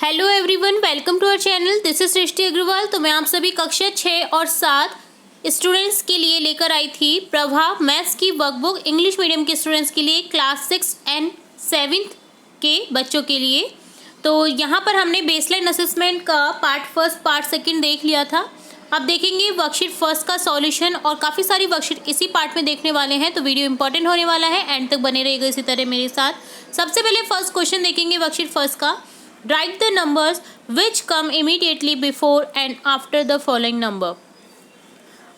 Hello everyone, welcome to our channel. This is Srishti Agrawal. तो मैं आप सभी कक्षा 6 और 7 स्टूडेंट्स के लिए लेकर आई थी प्रभा मैथ्स की वर्कबुक, इंग्लिश मीडियम के स्टूडेंट्स के लिए, क्लास 6 एंड 7 के बच्चों के लिए। तो यहाँ पर हमने बेसलाइन असेसमेंट का पार्ट फर्स्ट पार्ट सेकंड देख लिया था। अब देखेंगे वर्कशीट फर्स्ट का सॉल्यूशन, और काफ़ी सारी वर्कशीट इसी पार्ट में देखने वाले हैं, तो वीडियो इंपॉर्टेंट होने वाला है, एंड तक बने रहेगा इसी तरह मेरे साथ। सबसे पहले फर्स्ट क्वेश्चन देखेंगे वर्कशीट फर्स्ट का। Right the numbers which come immediately before and after the following number.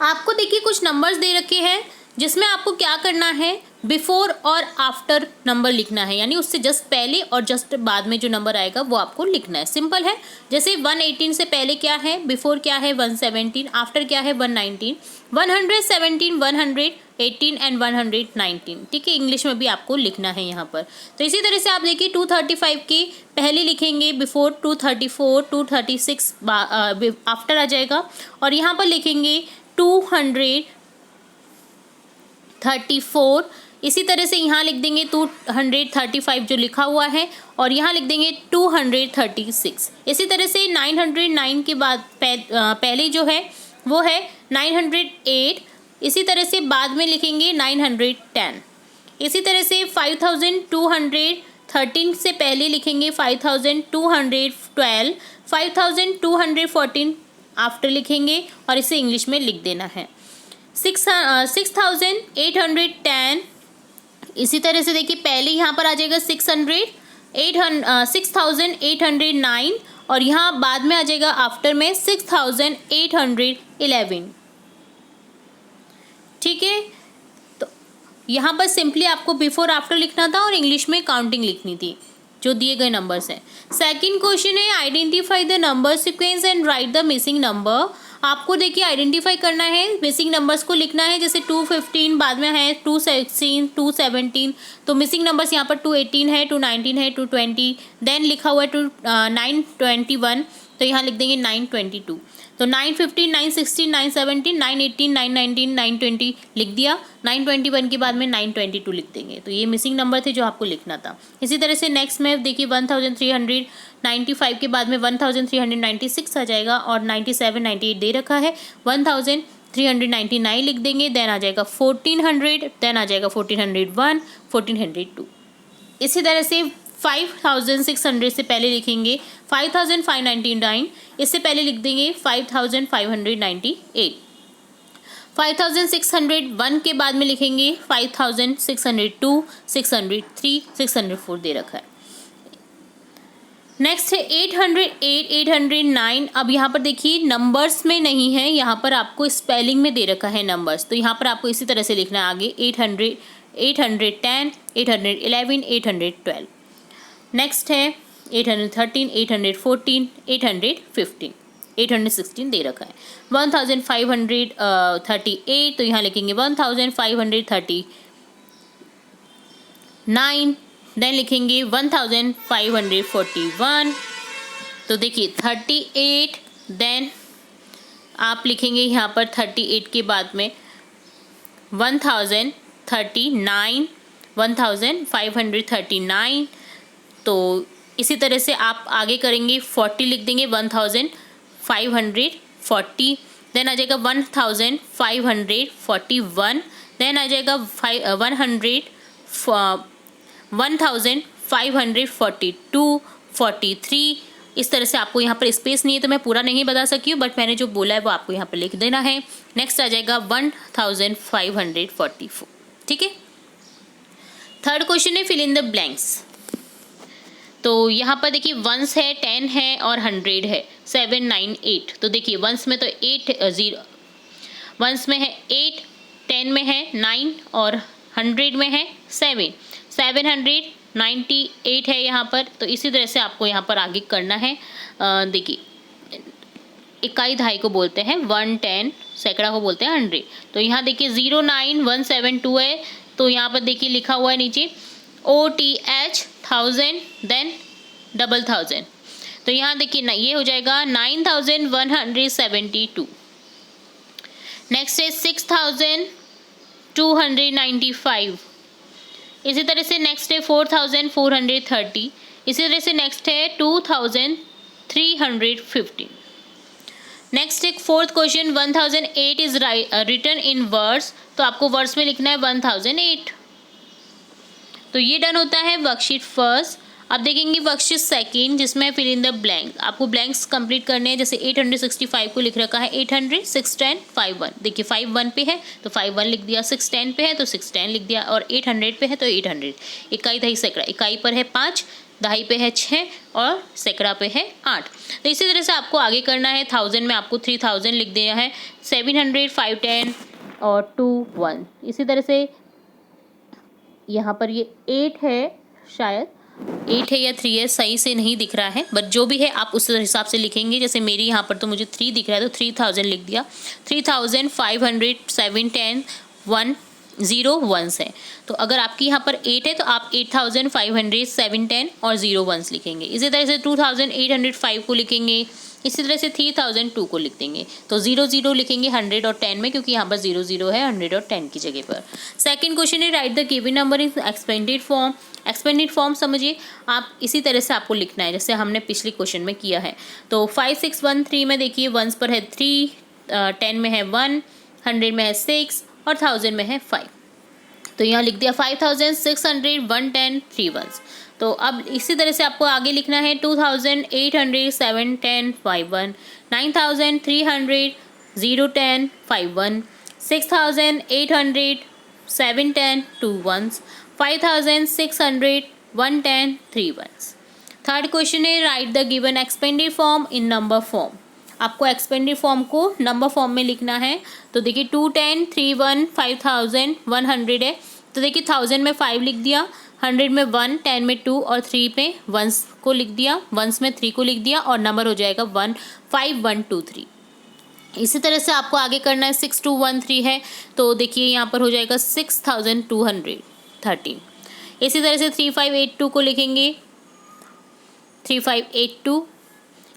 आपको देखिए कुछ नंबर्स दे रखे हैं जिसमें आपको क्या करना है, बिफोर और आफ्टर नंबर लिखना है, यानी उससे जस्ट पहले और जस्ट बाद में जो नंबर आएगा वो आपको लिखना है। सिंपल है। जैसे 118 से पहले क्या है, बिफोर क्या है 117, आफ्टर क्या है 119, 117, 118 एंड 119। ठीक है, इंग्लिश में भी आपको लिखना है यहाँ पर। तो इसी तरह से आप देखिए 235 के पहले लिखेंगे बिफोर, 234, 236 आफ्टर आ जाएगा, और यहाँ पर लिखेंगे 234। इसी तरह से यहाँ लिख देंगे 235 जो लिखा हुआ है, और यहाँ लिख देंगे 236। इसी तरह से 909 के बाद पहले जो है वो है 908। इसी तरह से बाद में लिखेंगे 910। इसी तरह से 5213 से पहले लिखेंगे 5212, 5214 आफ्टर लिखेंगे, और इसे इंग्लिश में लिख देना है। 6810। इसी तरह से देखिए पहले यहाँ पर आ जाएगा 6809, और यहाँ बाद में आ जाएगा आफ्टर में 6811। ठीक है, तो यहाँ पर सिंपली आपको बिफोर आफ्टर लिखना था और इंग्लिश में काउंटिंग लिखनी थी जो दिए गए नंबर्स हैं। सेकंड क्वेश्चन है identify the number sequence and right the missing number. आपको देखिए आइडेंटिफाई करना है, मिसिंग नंबर्स को लिखना है। जैसे 215 बाद में है 216, 217, तो मिसिंग नंबर्स यहाँ पर 218 है, 219 है, 220, देन लिखा हुआ है 921, तो यहाँ लिख देंगे 922। तो 915, 916, 917, 918, 919, 920 लिख दिया। 921 के बाद में 922 लिख देंगे। तो ये मिसिंग नंबर थे जो आपको लिखना था। इसी तरह से नेक्स्ट में देखिए 1395 के बाद में 1396 आ जाएगा, और 97, 98 दे रखा है, 1399 लिख देंगे। देन आ जाएगा 1400, देन आ जाएगा 1401, 1402। इसी तरह से 5600 से पहले लिखेंगे 5599, इससे पहले लिख देंगे 5598। 5601 के बाद में लिखेंगे 5602, 603, 604 दे रखा है। नेक्स्ट है 808, 809। अब यहाँ पर देखिए नंबर्स में नहीं है, यहाँ पर आपको स्पेलिंग में दे रखा है नंबर्स, तो यहाँ पर आपको इसी तरह से लिखना है आगे 800, 810, 811, 812। नेक्स्ट है 813, 814, 815, 816 दे रखा है। 1538, तो यहाँ लिखेंगे 1539, देन लिखेंगे 1541। तो देखिए 38, देन आप लिखेंगे यहाँ पर 38 के बाद में 1039, 1539। तो इसी तरह से आप आगे करेंगे 40 लिख देंगे, 1540, देन आ जाएगा 1541, देन आ जाएगा 1542, 43। इस तरह से आपको यहाँ पर स्पेस नहीं है तो मैं पूरा नहीं बता सकी हूँ, बट मैंने जो बोला है वो आपको यहाँ पर लिख देना है। नेक्स्ट आ जाएगा 1544। ठीक है। थर्ड क्वेश्चन है फिल इन द ब्लैंक्स। तो यहाँ पर देखिए 1s है, 10 है और 100 है, 7, 9, 8। तो देखिए 1s में तो 1s में है 8, 10 में है 9 और 100 में है 7, 798 है यहाँ पर। तो इसी तरह से आपको यहाँ पर आगे करना है। देखिए इकाई दहाई को बोलते हैं 110, सैकड़ा को बोलते हैं 100। तो यहाँ देखिए 09172 है, तो यहाँ पर देखिए लिखा हुआ है नीचे OTH 1000, देन 1000। तो यहाँ देखिए ना ये हो जाएगा 9172। नेक्स्ट है 6295। इसी तरह से नेक्स्ट है 4430। इसी तरह से नेक्स्ट है 2000 315। नेक्स्ट एक fourth question, 1008 is written in words, तो आपको वर्ड्स में लिखना है 1008। तो ये डन होता है वर्कशीट फर्स्ट। अब देखेंगे वर्कशीट सेकंड, जिसमें फिल इन द ब्लैंक। आपको ब्लैंक्स कंप्लीट करने हैं। जैसे 865 को लिख रखा है 800 610 51। देखिए 51 पे है तो 51 लिख दिया, 610 पे है तो 610 लिख दिया, और 800 पे है तो 800। इकाई दही सैकड़ा, इकाई पर है 5, दहाई पे है 6 और सैकड़ा पे है 8। तो इसी तरह से आपको आगे करना है। 1000 में आपको 3000 लिख दिया है, 700 510 और 2 1। इसी तरह से यहाँ पर ये 8 है, शायद 8 है या 3 है, सही से नहीं दिख रहा है, बट जो भी है आप उस हिसाब से लिखेंगे। जैसे मेरी यहाँ पर तो मुझे 3 दिख रहा है तो 3000 लिख दिया। 3500 710 1 0 1 है। तो अगर आपकी यहाँ पर 8 है तो आप 8500 710 और 0 1 लिखेंगे। इसी तरह से 2805 को लिखेंगे। इसी तरह से 3002 को लिख देंगे। तो 0 0 लिखेंगे 100 और 10 में, क्योंकि यहाँ पर 0 0 है 100 और 10 की जगह पर। सेकंड क्वेश्चन है, write the given number in expanded form. Expanded form समझिए आप, इसी तरह से आपको लिखना है जैसे हमने पिछले क्वेश्चन में किया है। तो 5613 में देखिए 1 पर है 3, 10 में है 1, 100 में है 6 और 1000 में है 5। तो यहाँ लिख दिया 5600 110 3 1। तो अब इसी तरह से आपको आगे लिखना है 2800 710 51, 9300 010 51, 6800 710 2 1, 5600 110 3 1। थर्ड क्वेश्चन है, write the given expanded form in number form. आपको एक्सपेंडेड फॉर्म को नंबर फॉर्म में लिखना है। तो देखिए 210 31 5000 100 है, तो देखिए 1000 में 5 लिख दिया, 100 में 1, 10 में 2 और 3 पे 1 को लिख दिया, 1 में 3 को लिख दिया और नंबर हो जाएगा 1 5 1 2 3। इसी तरह से आपको आगे करना है। 6213 है तो देखिए यहाँ पर हो जाएगा 6213। इसी तरह से 3582 को लिखेंगे 3582।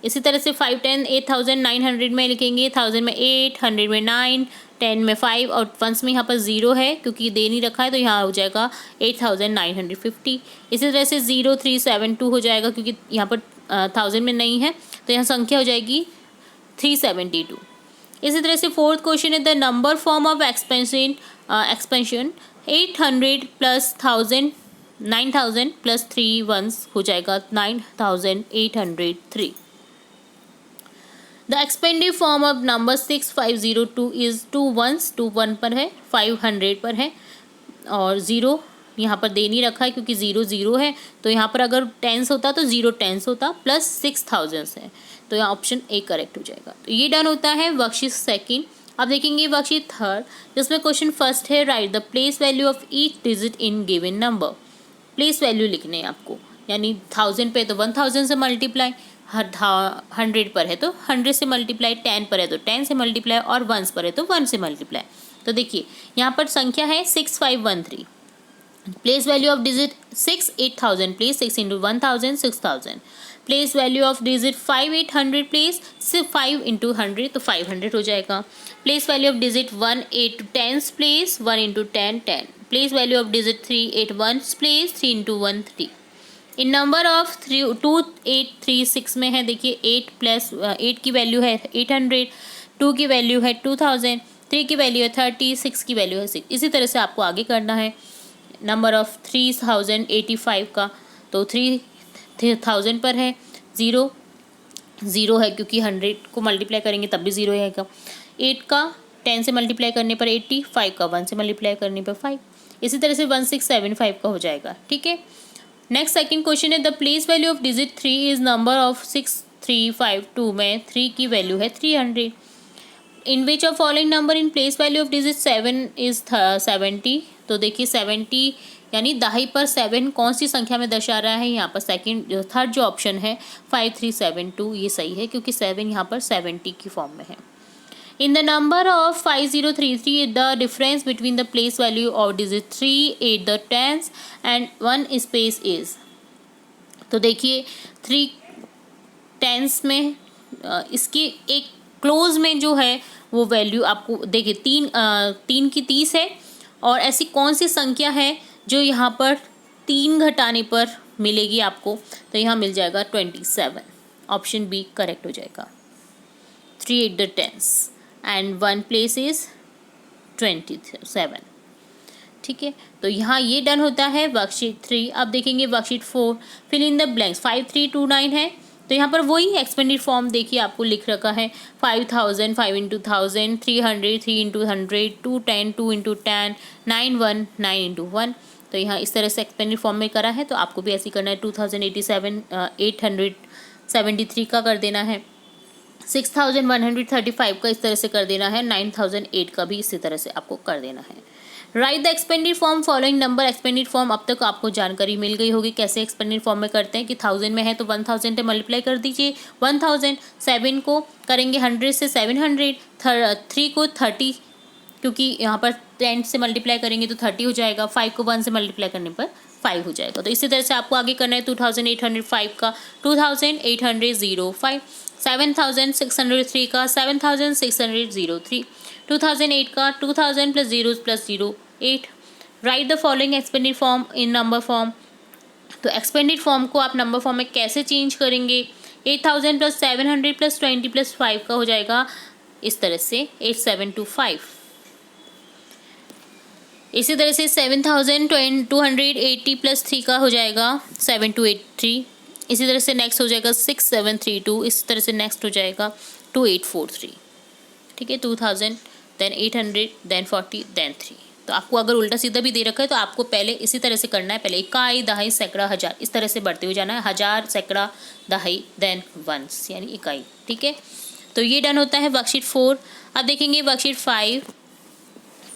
इसी तरह से 510 8900 में लिखेंगे, 1000 में 8, 100 में 9, 10 में 5 और 1 में यहाँ पर 0 है क्योंकि दे नहीं रखा है, तो यहाँ हो जाएगा 8950। इसी तरह से 0372 हो जाएगा क्योंकि यहाँ पर 1000 में नहीं है, तो यहाँ संख्या हो जाएगी 372। इसी तरह से फोर्थ क्वेश्चन है, the number form of expansion 800 plus 1000 9000 plus 3 1 हो जाएगा 9803। The expanded form of number 6502 is 2 1 2 1 पर है, 500 पर है और 0 यहाँ पर दे नहीं रखा है क्योंकि 0 0 है। तो यहाँ पर अगर टेंस होता तो 0 टेंस होता, प्लस 6000 है, तो यहाँ ऑप्शन ए करेक्ट हो जाएगा। तो ये डन होता है वर्कशीट सेकंड। अब देखेंगे वर्कशीट थर्ड, जिसमें क्वेश्चन फर्स्ट है, write the place value of each digit in given number. Place value लिखने हैं आपको, यानी 1000 पे तो 1000 से मल्टीप्लाई, 100 पर है तो 100 से मल्टीप्लाई, 10 पर है तो 10 से मल्टीप्लाई और 1 पर है तो 1 से मल्टीप्लाई। तो देखिए यहाँ पर संख्या है 6513। Place value of digit 6 8000, place 6 into 1000 6000। Place value of digit 5 800, place सिर्फ 5 इंटू 100 तो 500 हो जाएगा। Place value of digit 1 8 10, place 1 into 10 10। Place value of digit 3 8 1, place 3 into 1 3। In number of 2836 में है, देखिए 8 प्लस 8 की वैल्यू है 800, 2 की वैल्यू है 2000, 3 की वैल्यू है 30, 6 की वैल्यू है 6। इसी तरह से आपको आगे करना है। नंबर ऑफ 3085 का, तो 3000 पर है, 0 0 है क्योंकि 100 को मल्टीप्लाई करेंगे तब भी 0 रहेगा। 8 का 10 से मल्टीप्लाई करने पर 80, 5 का 1 से मल्टीप्लाई करने पर 5। इसी तरह से 1675 का हो जाएगा। ठीक है, नेक्स्ट सेकंड क्वेश्चन है, the place value of digit 3 is number of 6352 में 3 की वैल्यू है 300। In which of following number in place value of digit 7 is 70। तो देखिए 70 यानी दहाई पर 7 कौन सी संख्या में दर्शा रहा है, यहाँ पर थर्ड जो ऑप्शन है 5372 ये सही है क्योंकि 7 यहाँ पर 70 की फॉर्म में है। In the number of 5033 the difference between the place value of digit 3 8 the tens and 1 space is. तो देखिए 3 टेंस में इसकी एक क्लोज में जो है वो वैल्यू आपको देखिए 3 की 30 है, और ऐसी कौन सी संख्या है जो यहाँ पर 3 घटाने पर मिलेगी आपको, तो यहाँ मिल जाएगा 27। ऑप्शन बी करेक्ट हो जाएगा। 3 8 the tens and 1 place is 27। ठीक है, तो यहाँ ये डन होता है वर्कशीट 3। अब देखेंगे worksheet 4, fill in the blanks. 5329 है, तो यहाँ पर वही एक्सपेंडिड फॉर्म देखिए आपको लिख रखा है 5000 5 into 1000, 300 3 into 100, 210 2 into 10, 91 9 into 1। तो यहाँ इस तरह से एक्सपेंडिड फॉर्म में करा है, तो आपको भी ऐसे करना है। 2087 873 का कर देना है। 6135 का इस तरह से कर देना है। 9008 का भी इसी तरह से आपको कर देना है। Write the expanded form following number. Expanded form अब तक आपको जानकारी मिल गई होगी कैसे एक्सपेंडिड फॉर्म में करते हैं कि 1000 में है तो 1000 से मल्टीप्लाई कर दीजिए 1000। 7 को करेंगे 100 से 700, 3 को 30 क्योंकि यहाँ पर 10 से मल्टीप्लाई करेंगे तो 30 हो जाएगा। 5 को 1 से मल्टीप्लाई करने पर 5 हो जाएगा। तो इसी तरह से आपको आगे करना है। 2805 का 2805, 7603 का 7603, 2008 का 2000 plus zero plus 08। Write the following expanded form in number form. तो एक्सपेंडिड फॉर्म को आप नंबर फॉर्म में कैसे चेंज करेंगे। 8000 प्लस 700 प्लस 20 प्लस 5 का हो जाएगा इस तरह से 8725। इसी तरह से 7280 प्लस 3 का हो जाएगा 7283। इसी तरह से नेक्स्ट हो जाएगा 6732। इस तरह से नेक्स्ट हो जाएगा 2843। ठीक है, 2000 देन 800 देन 40 देन 3। तो आपको अगर उल्टा सीधा भी दे रखा है तो आपको पहले इसी तरह से करना है। पहले इकाई दहाई सैकड़ा हजार इस तरह से बढ़ते हुए जाना है। हजार सैकड़ा दहाई देन वंस यानी इकाई। ठीक है, तो ये डन होता है वर्कशीट 4। अब देखेंगे वर्कशीट 5।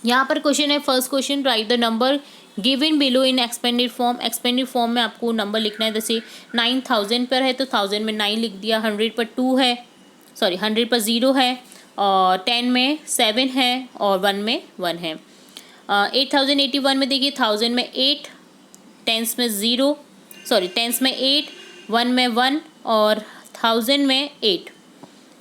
यहाँ पर क्वेश्चन है, first question, write the number given below in expanded form. Expanded form में आपको नंबर लिखना है। जैसे 9000 पर है तो 1000 में 9 लिख दिया। 100 पर 2 है, सॉरी 100 पर 0 है, और 10 में 7 है, और 1 में 1 है। 8081 में देखिए 1000 में 8, टेंस में 0, सॉरी टेंस में 8, 1 में 1, और 1000 में 8।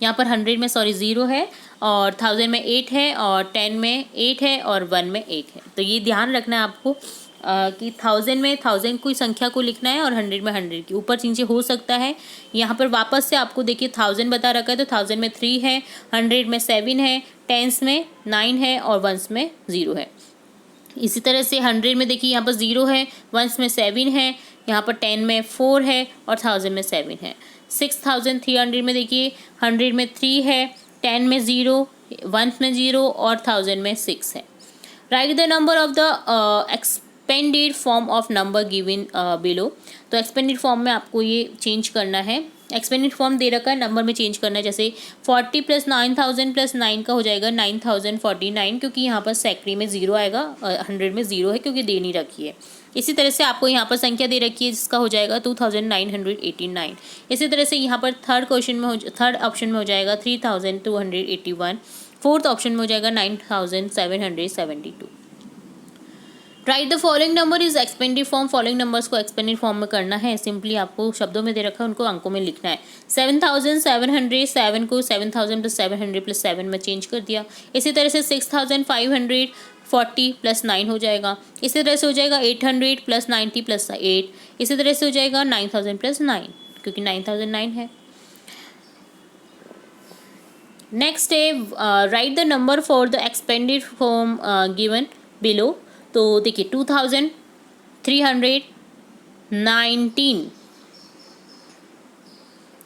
यहाँ पर 100 में सॉरी 0 है, और 1000 में 8 है, और 10 में 8 है, और 1 में 1 है। तो ये ध्यान रखना है आपको कि 1000 में 1000 कोई संख्या को लिखना है, और 100 में 100 की। ऊपर नीचे हो सकता है। यहाँ पर वापस से आपको देखिए 1000 बता रखा है तो 1000 में 3 है, 100 में 7 है, टेंस में 9 है, और वंस में 0 है। इसी तरह से 100 में देखिए यहाँ पर 0 है, वंस में 7 है, यहाँ पर 10 में 4 है, और 1000 में 7 है। 6300 में देखिए 100 में 3 है, 10 में 0, वंस में 0, और 1000 में 6 है। Write the number of the expanded form of number given below. तो एक्सपेंडेड फॉर्म में आपको ये चेंज करना है। एक्सपेंडेड फॉर्म दे रखा है, नंबर में चेंज करना है। जैसे 40 प्लस 9000 प्लस 9 का हो जाएगा 9049, क्योंकि यहाँ पर सैकड़ी में 0 आएगा, 100 में 0 है क्योंकि दे नहीं रखी है। इसी तरह से आपको यहाँ पर संख्या दे रखी है जिसका हो जाएगा 2989। इसी तरह से यहाँ पर थर्ड ऑप्शन में हो जाएगा 3281। फोर्थ ऑप्शन में हो जाएगा 9772। Write the following number is expanded form. Following numbers को एक्सपेंडिड फॉर्म में करना है। सिंपली आपको शब्दों में दे रखा है, उनको अंकों में लिखना है। 7700, 7 को 7000 प्लस 700 प्लस 7 में चेंज कर दिया। इसी तरह से 6540 प्लस 9 हो जाएगा। इसी तरह से हो जाएगा 800 प्लस 90 प्लस 8। इसी तरह से हो जाएगा 9000 प्लस 9 क्योंकि 9009 है। नेक्स्ट है write the number for the expanded form given below. तो देखिए 2319,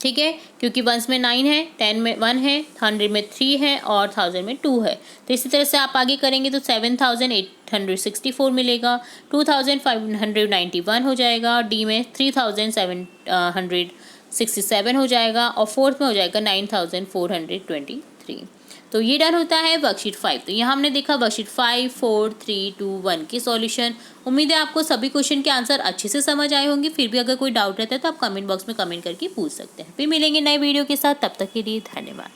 ठीक है, क्योंकि वंस में 9 है, 10 में 1 है, 100 में 3 है, और 1000 में 2 है। तो इसी तरह से आप आगे करेंगे तो 7864 मिलेगा। 2591 हो जाएगा। डी में 3767 हो जाएगा, और फोर्थ में हो जाएगा 9423। तो ये डन होता है वर्कशीट 5। तो यहाँ हमने देखा वर्कशीट 5, 4, 3, 2, 1 के सॉल्यूशन। उम्मीद है आपको सभी क्वेश्चन के आंसर अच्छे से समझ आए होंगे। फिर भी अगर कोई डाउट रहता है तो आप कमेंट बॉक्स में कमेंट करके पूछ सकते हैं। फिर मिलेंगे नए वीडियो के साथ, तब तक के लिए धन्यवाद।